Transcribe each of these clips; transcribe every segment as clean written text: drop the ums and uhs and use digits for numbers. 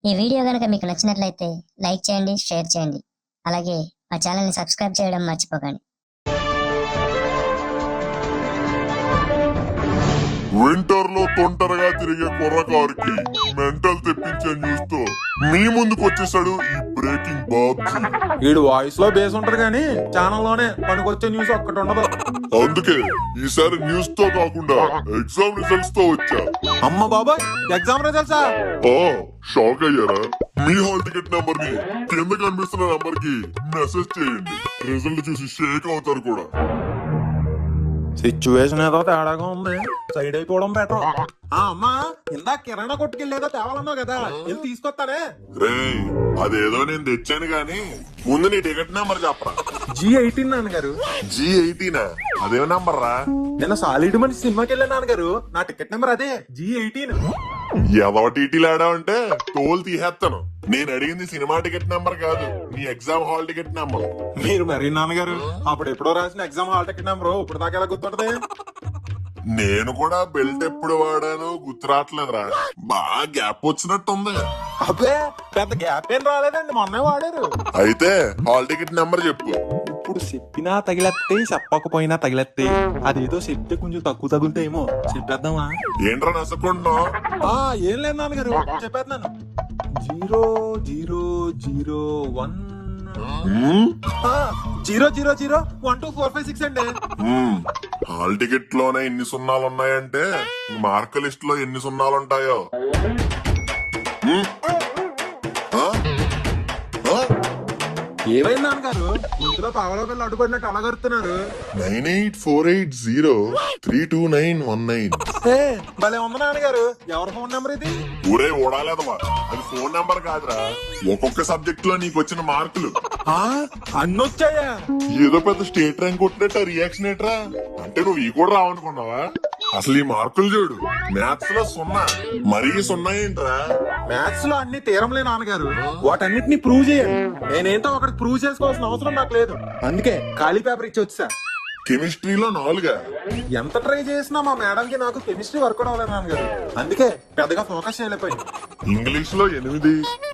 ఈ వీడియో కనుక మీకు నచ్చినట్లయితే లైక్ చేయండి, షేర్ చేయండి. అలాగే మా ఛానల్ని సబ్స్క్రైబ్ చేయడం మర్చిపోకండి. వింటర్ లో తొంటరగా తిరిగే కుర్రకారుకి మెంటల్ తెప్పించే న్యూస్ తో మీ ముందుకు వచ్చేసాడు ఈ బ్రేకింగ్ బాబ్జీ. వీడు వాయిస్ లో బేస్ ఉంటది కానీ ఛానల్ లోనే పనికొచ్చే న్యూస్ ఒక్కటి ఉండదు. అందుకే ఈసారి న్యూస్ తో కాకుండా ఎగ్జామ్ రిజల్ట్స్ తో వచ్చా. అమ్మ బాబాయ్, ఎగ్జామ్ రిజల్ట్సా? షాక్ అయ్యారా? మీ హాల్ టికెట్ నెంబర్ ని కింద కనిపిస్తున్న నెంబర్ కి మెసేజ్ చేయండి. రిజల్ట్ చూసి షేక్ అవుతారు కూడా. సిచ్యువేషన్ ఏదో తేడాగా ఉంది, సైడ్ అయిపోవడం బెటర్. అమ్మా, ఇందా కిరాణా కొట్టుకెళ్ళేదో తేవాలన్నావు కదా, వెళ్ళి తీసుకొస్తానే. రే, అదేదో నేను తెచ్చాను గాని ముందు నీ టికెట్ నెంబర్ చెప్పరా. G18 నాన్నగారు. G18? అదే నంబర్ రా. నిన్న సాలిడ్ మనిషి సినిమాకి వెళ్ళాను నాన్నగారు, నా టికెట్ నెంబర్ అదే G18. ఎదవ టీటీలు ఆడావంటే తోలు తీసేస్తాను. నేను అడిగింది సినిమా టికెట్ నెంబర్ కాదు, నీ ఎగ్జామ్ హాల్ టికెట్ నెంబర్. మీరు మరీ నాన్నగారు అప్పుడు ఎప్పుడో రాసిన ఎగ్జామ్ హాల్ టికెట్ నెంబర్ ఇప్పుడు దాకా ఎలా గుర్తుంటది? నేను కూడా బెల్ట్ ఎప్పుడు వాడాను గుర్తురావట్లేదురా. బాగా గ్యాప్ వచ్చినట్టుంది. అబ్బే, పెద్ద గ్యాప్ ఏం రాలేదండి, మొన్నే వాడారు. అయితే హాల్ టికెట్ నెంబర్ చెప్పు. ఇప్పుడు చెప్పినా తగిలేస్తే, చెప్పకపోయినా తగిలేస్తే. అదేదో చెప్తే కొంచెం తక్కువ తగులుతాయేమో, చెప్పేద్దామా? ఏంట్రా నసకుంటున్నావు? ఏం లేదు నాన్నగారు, చెప్పేస్తున్నాను. 0001 0001245 అండి. హాల్ టికెట్ లోనే ఇన్ని సున్నాలు ఉన్నాయంటే మార్క్ లిస్ట్ లో ఎన్ని సున్నాలు ఉంటాయో. ఏమైంది నాన్నగారు, ఇందులో పావలో పిల్లలు అడ్డుపడినట్టు అలగరుతున్నారు? 9848032919. భలే ఉంది నాన్నగారు, ఎవరి ఫోన్ నెంబర్ ఇది? ఊరే ఓడాలేదమ్మా, అది ఫోన్ నెంబర్ కాదురా. ఒక్కొక్క సబ్జెక్ట్ లో నీకు వచ్చిన మార్కులు అన్నొచ్చాయా? ఏదో పెద్ద స్టేట్ ర్యాంక్ కొట్టినట్టు రియాక్షన్ ఏట్రా? అంటే నువ్వు ఈ కూడా రావనుకున్నావా? అసలు ఈ మార్కులు చూడు, మ్యాథ్స్ లో 0, మరీ 0 ఏంట్రా? మ్యాథ్స్ లో అన్ని తీరంలే నాన్నగారు, వాటన్నిటిని ప్రూవ్ చేయాలి. నేనేంటో ఒకటి ప్రూవ్ చేసుకోవాల్సిన అవసరం నాకు లేదు, అందుకే ఖాళీ పేపర్ ఇచ్చి వచ్చా. కెమిస్ట్రీలో 4. ఎంత ట్రై చేసినా మా మేడం కి నాకు కెమిస్ట్రీ వర్కౌట్ అవ్వలేదు నాన్నగారు, అందుకే పెద్దగా ఫోకస్ చేయలేకపోయింది. ఇంగ్లీష్ లో 8.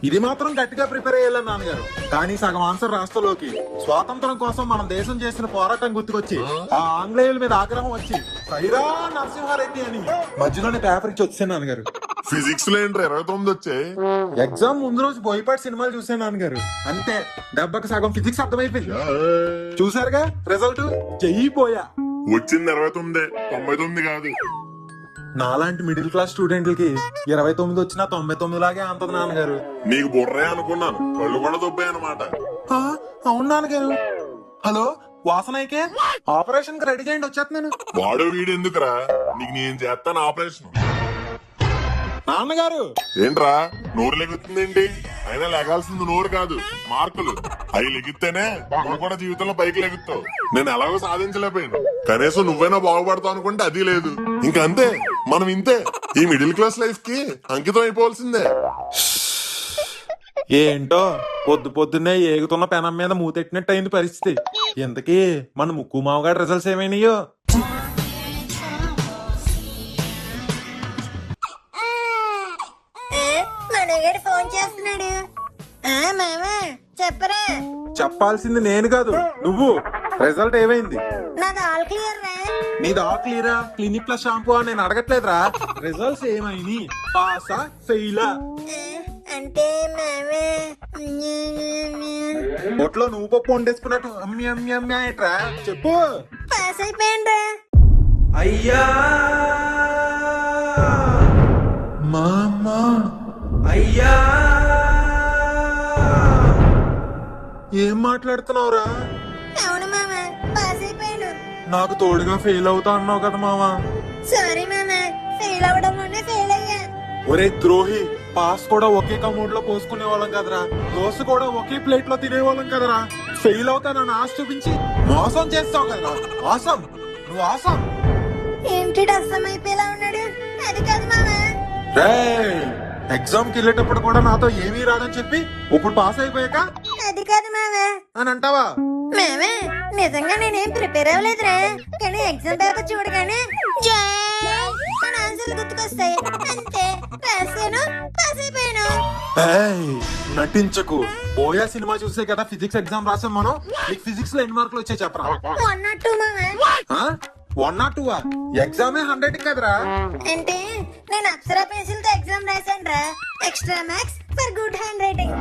ఇది మాత్రం గట్టిగా ప్రిపేర్ అయ్యాను నాన్నగారు, కానీ సగం ఆన్సర్ రాష్ట్రలోకి. స్వాతంత్రం కోసం మనం దేశం చేసిన పోరాటం గుర్తుకొచ్చి ఆ ఆంగ్లేయుల మీద ఆగ్రహం వచ్చి సైరా నరసింహారెడ్డి అని మధ్యలోనే పేపర్ ఇచ్చి వచ్చాను నాన్నగారు. ఫిజిక్స్ లో ఏంట్రా 29 వచ్చాయి? ఎగ్జామ్ ముందు రోజు బోయపాటి సినిమాలు చూసాను నాన్నగారు, అంతే దెబ్బకి సగం ఫిజిక్స్ అర్థమైపోయింది. చూసారుగా రిజల్ట్, చెయ్యిపోయా. వచ్చింది 29, 99 కాదు. నాలాంటి మిడిల్ క్లాస్ స్టూడెంట్లకి 29 వచ్చినా 99 లాగే అంతది నాన్నగారు. నీకు బుర్రే అనుకున్నాను, కళ్ళు కూడా దొబ్బాయి అనమాట. అవును నాన్నగారు. హలో వాసనైకే, ఆపరేషన్ కి రెడీ చేయండి, వచ్చేస్తున్నాను. వాడు వీడు ఎందుకురా, నీకు నేను చేస్తాను ఆపరేషన్. నాన్నగారు ఏంట్రా నోరు లెగుతుందేంటి? అయినా లెగాల్సింది నోరు కాదు, మార్కులు. అవి లెగిస్తేనే నువ్వు కూడా జీవితంలో పైకి లెగుతావు. నేను ఎలాగో సాధించలేకపోయాను, కనీసం నువ్వైనా బాగుపడతావు అనుకుంటే అది లేదు. ఇంకా అంతే, మనం ఇంతే. ఈ మిడిల్ క్లాస్ లైఫ్ కి అంకితం అయిపోవాల్సిందే. ఏంటో పొద్దు పొద్దున్నే ఏగుతున్న పెనం మీద మూతెట్టినట్టు అయింది పరిస్థితి. ఇంతకీ మన ముక్కు మావగాడి రిజల్ట్స్ ఏమైనాయో? ఫోన్ చేస్తున్నాడు. చెప్పరా? చెప్పాల్సింది నేను కాదు, నువ్వు. రిజల్ట్ ఏమైంది? నాది ఆల్ క్లియర్ రా. నీది ఆల్ క్లియరా? క్లినిక్ ప్లస్ షాంపూ అని నేను అడగట్లేదురా, రిజల్ట్స్ ఏమైంది? పాసా ఫెయిలా? అంటే మేమే ఒట్లో నువ్వు పప్పు వండేసుకున్నట్టు అమ్మి అమ్మి అమ్మి ఏట్రా చెప్పు. పాస్ అయిపోయాను. అయ్యా మామా, అయ్యా ఏం మాట్లాడుతున్నావురా? అవును మామ, పాస్ అయిపోయాను. నాకు తోడుగా ఫెయిల్ అవుతా అన్నావు కదా మావా. సారీ మామ, ఫెయిల్ అవ్వడంలోనే ఫెయిల్ అయ్యా. ఒరే ద్రోహి, పాస్ కూడా ఒకే కమోడ్ లో పోసుకునే వాళ్ళం కదరా, దోశ కూడా ఒకే ప్లేట్ లో తినేవాళ్ళం కదరా. ఫెయిల్ అవుతానని ఆశ చూపించి మోసం చేస్తావు కదరా. ఆసం, నువ్వు ఆసం. ఏంటి అర్థం అయిపోయేలా ఉన్నాడు? అది కాదు మామ. ఎగ్జామ్ కి వెళ్ళేటప్పుడు కూడా నాతో ఏమీ రాదని చెప్పి ఇప్పుడు పాస్ అయిపోయాక అది కాదు మామ అని అంటావా? మేమే నిజంగా నేనేం ప్రిపేర్ అవ్వలేదురా, కానీ ఎగ్జామ్ పేపర్ చూడగానే ఆన్సర్లు గుర్తుకొస్తాయి అంతే. రాశాను, పాస్ అయిపోయాను. ఏయ్, నటించకు. పోయా సినిమా చూసే కదా ఫిజిక్స్ ఎగ్జామ్ రాసాం మనం. నీకు ఫిజిక్స్ లో ఎన్ని మార్కులు వచ్చాయి చెప్పరా? 1 or 2 మామ. 1 or 2 ఎగ్జామే 100 కదరా. అంటే నేను అప్సరా పెన్సిల్ తో ఎగ్జామ్ రాశాను రా. Extra marks for good hand writing.